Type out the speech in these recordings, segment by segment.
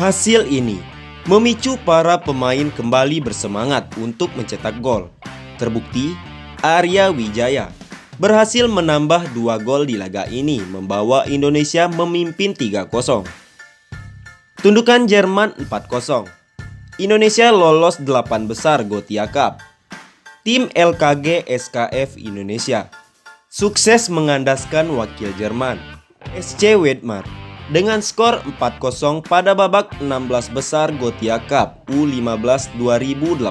Hasil ini memicu para pemain kembali bersemangat untuk mencetak gol. Terbukti, Arya Wijaya berhasil menambah 2 gol di laga ini, membawa Indonesia memimpin 3-0. Tundukan Jerman 4-0. Indonesia lolos 8 besar Gothia Cup. Tim LKG SKF Indonesia sukses mengandaskan wakil Jerman, SC Wedmar, dengan skor 4-0 pada babak 16 besar Gothia Cup U15 2018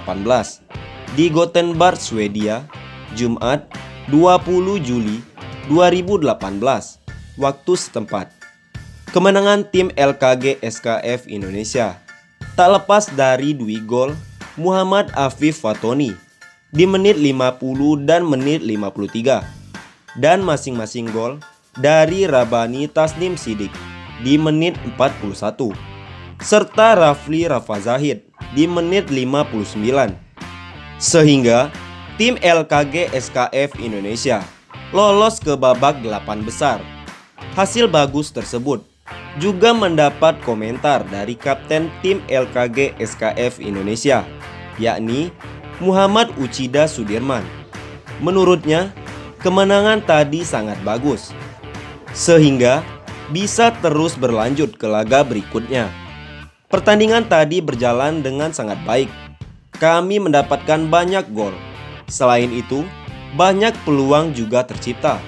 di Gothenburg, Swedia, Jumat 20 Juli 2018 waktu setempat. Kemenangan tim LKG SKF Indonesia tak lepas dari 2 gol Muhammad Afif Fatoni di menit 50 dan menit 53, dan masing-masing gol dari Rabani Tasnim Sidik di menit 41, serta Rafli Rafazahid di menit 59. Sehingga tim LKG SKF Indonesia lolos ke babak 8 besar. Hasil bagus tersebut juga mendapat komentar dari kapten tim LKG SKF Indonesia, yakni Muhammad Uchida Sudirman. Menurutnya, kemenangan tadi sangat bagus, sehingga bisa terus berlanjut ke laga berikutnya. Pertandingan tadi berjalan dengan sangat baik. Kami mendapatkan banyak gol. Selain itu, banyak peluang juga tercipta.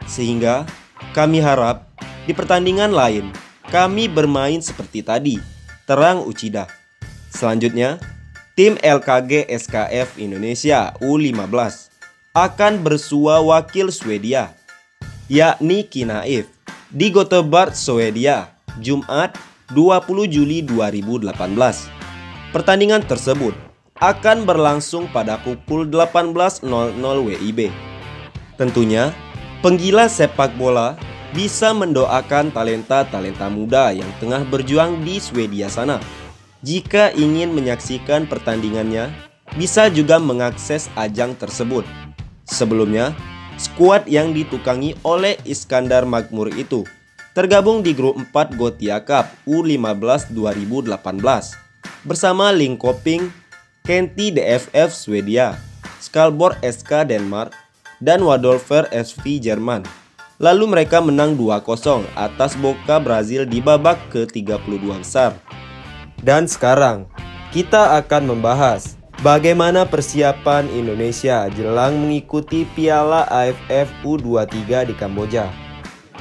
Sehingga kami harap di pertandingan lain kami bermain seperti tadi, terang Uchida. Selanjutnya, tim LKG SKF Indonesia U15 akan bersua wakil Swedia, yakni Kinaif, di Gothenburg, Swedia, Jumat 20 Juli 2018. Pertandingan tersebut akan berlangsung pada pukul 18.00 WIB. Tentunya, penggila sepak bola bisa mendoakan talenta-talenta muda yang tengah berjuang di Swedia sana. Jika ingin menyaksikan pertandingannya, bisa juga mengakses ajang tersebut. Sebelumnya, skuad yang ditukangi oleh Iskandar Makmur itu tergabung di grup 4 Gothia Cup U15 2018 bersama Linköping, Kenti DFF Swedia, Skalborg SK Denmark, dan Wadolfer SV Jerman. Lalu mereka menang 2-0 atas Boca Brazil di babak ke-32 besar. Dan sekarang kita akan membahas bagaimana persiapan Indonesia jelang mengikuti Piala AFF U23 di Kamboja.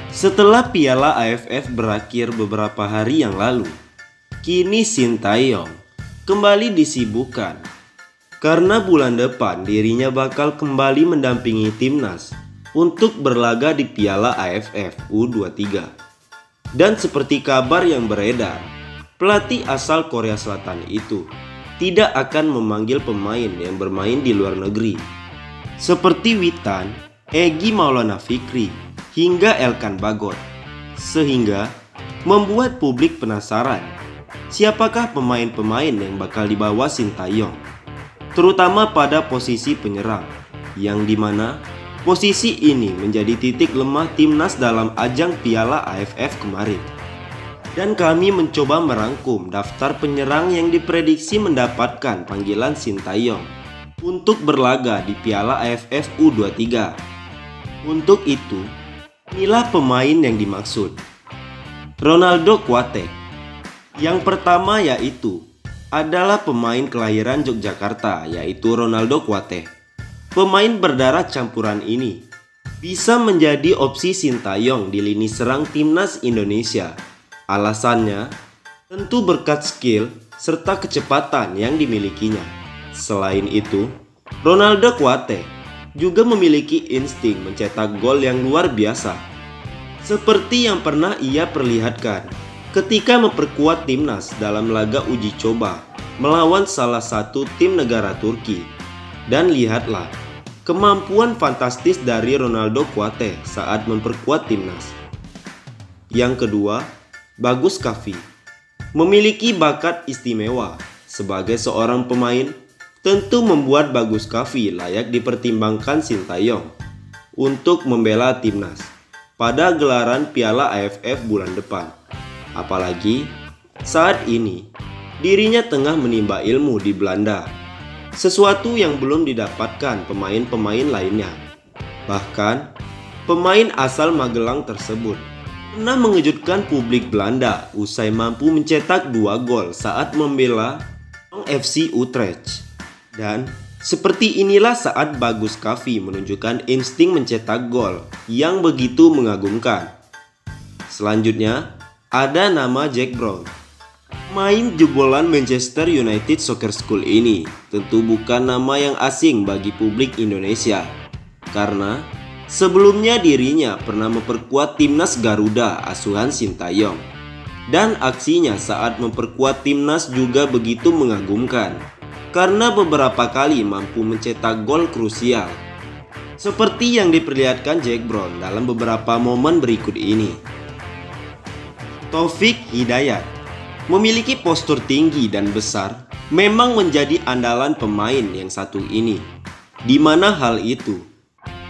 Setelah Piala AFF berakhir beberapa hari yang lalu, kini Sintayong kembali disibukkan karena bulan depan dirinya bakal kembali mendampingi timnas untuk berlaga di Piala AFF U23. Dan seperti kabar yang beredar, pelatih asal Korea Selatan itu tidak akan memanggil pemain yang bermain di luar negeri seperti Witan, Egy Maulana Fikri, hingga Elkan Bagot, sehingga membuat publik penasaran siapakah pemain-pemain yang bakal dibawa Sintayong, terutama pada posisi penyerang, yang dimana posisi ini menjadi titik lemah timnas dalam ajang Piala AFF kemarin. Dan kami mencoba merangkum daftar penyerang yang diprediksi mendapatkan panggilan Sintayong untuk berlaga di Piala AFF U23. Untuk itu, inilah pemain yang dimaksud. Ronaldo Kuate. Yang pertama yaitu adalah pemain kelahiran Yogyakarta, yaitu Ronaldo Kuate. Pemain berdarah campuran ini bisa menjadi opsi Sintayong di lini serang timnas Indonesia. Alasannya tentu berkat skill serta kecepatan yang dimilikinya. Selain itu, Ronaldo Kuate juga memiliki insting mencetak gol yang luar biasa, seperti yang pernah ia perlihatkan ketika memperkuat timnas dalam laga uji coba melawan salah satu tim negara Turki. Dan lihatlah kemampuan fantastis dari Ronaldo Kuate saat memperkuat timnas. Yang kedua, Bagus Kavi memiliki bakat istimewa. Sebagai seorang pemain, tentu membuat Bagus Kavi layak dipertimbangkan Sintayong untuk membela timnas pada gelaran Piala AFF bulan depan. Apalagi Saat ini, dirinya tengah menimba ilmu di Belanda, sesuatu yang belum didapatkan pemain-pemain lainnya. Bahkan, pemain asal Magelang tersebut pernah mengejutkan publik Belanda usai mampu mencetak 2 gol saat membela FC Utrecht. Dan seperti inilah saat Bagus Kavi menunjukkan insting mencetak gol yang begitu mengagumkan. Selanjutnya, ada nama Jack Brown. Pemain jebolan Manchester United Soccer School ini tentu bukan nama yang asing bagi publik Indonesia, karena sebelumnya dirinya pernah memperkuat timnas Garuda asuhan Sintayong, dan aksinya saat memperkuat timnas juga begitu mengagumkan karena beberapa kali mampu mencetak gol krusial, seperti yang diperlihatkan Jack Brown dalam beberapa momen berikut ini. Taufik Hidayat memiliki postur tinggi dan besar, memang menjadi andalan pemain yang satu ini, di mana hal itu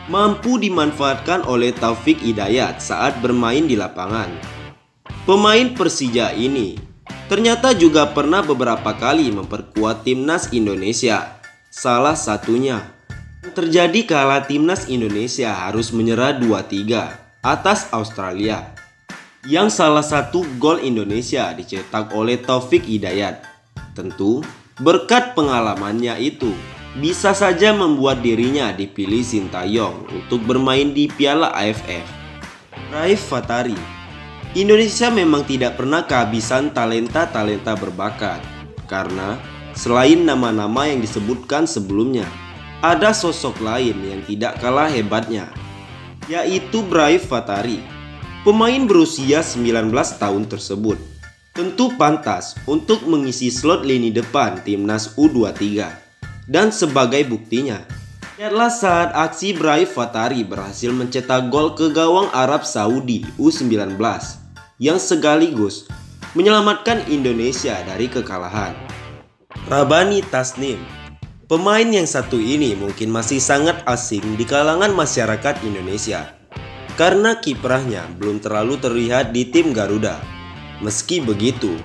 mampu dimanfaatkan oleh Taufik Hidayat saat bermain di lapangan. Pemain Persija ini ternyata juga pernah beberapa kali memperkuat timnas Indonesia. Salah satunya terjadi kala timnas Indonesia harus menyerah 2-3 atas Australia, yang salah satu gol Indonesia dicetak oleh Taufik Hidayat. Tentu berkat pengalamannya itu bisa saja membuat dirinya dipilih Sintayong untuk bermain di Piala AFF. Raif Fatari, Indonesia memang tidak pernah kehabisan talenta-talenta berbakat, karena selain nama-nama yang disebutkan sebelumnya, ada sosok lain yang tidak kalah hebatnya, yaitu Raif Fatari. Pemain berusia 19 tahun tersebut tentu pantas untuk mengisi slot lini depan timnas U23. Dan sebagai buktinya, lihatlah saat aksi Raif Fatari berhasil mencetak gol ke gawang Arab Saudi U19 yang sekaligus menyelamatkan Indonesia dari kekalahan. Rabani Tasnim, pemain yang satu ini mungkin masih sangat asing di kalangan masyarakat Indonesia, karena kiprahnya belum terlalu terlihat di tim Garuda. Meski begitu,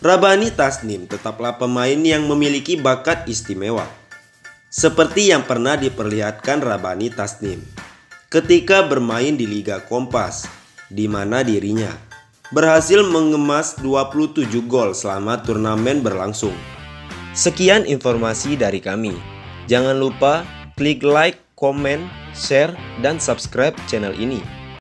Rabani Tasnim tetaplah pemain yang memiliki bakat istimewa, seperti yang pernah diperlihatkan Rabani Tasnim ketika bermain di Liga Kompas, di mana dirinya berhasil mengemas 27 gol selama turnamen berlangsung. Sekian informasi dari kami. Jangan lupa klik like, komen, share, dan subscribe channel ini.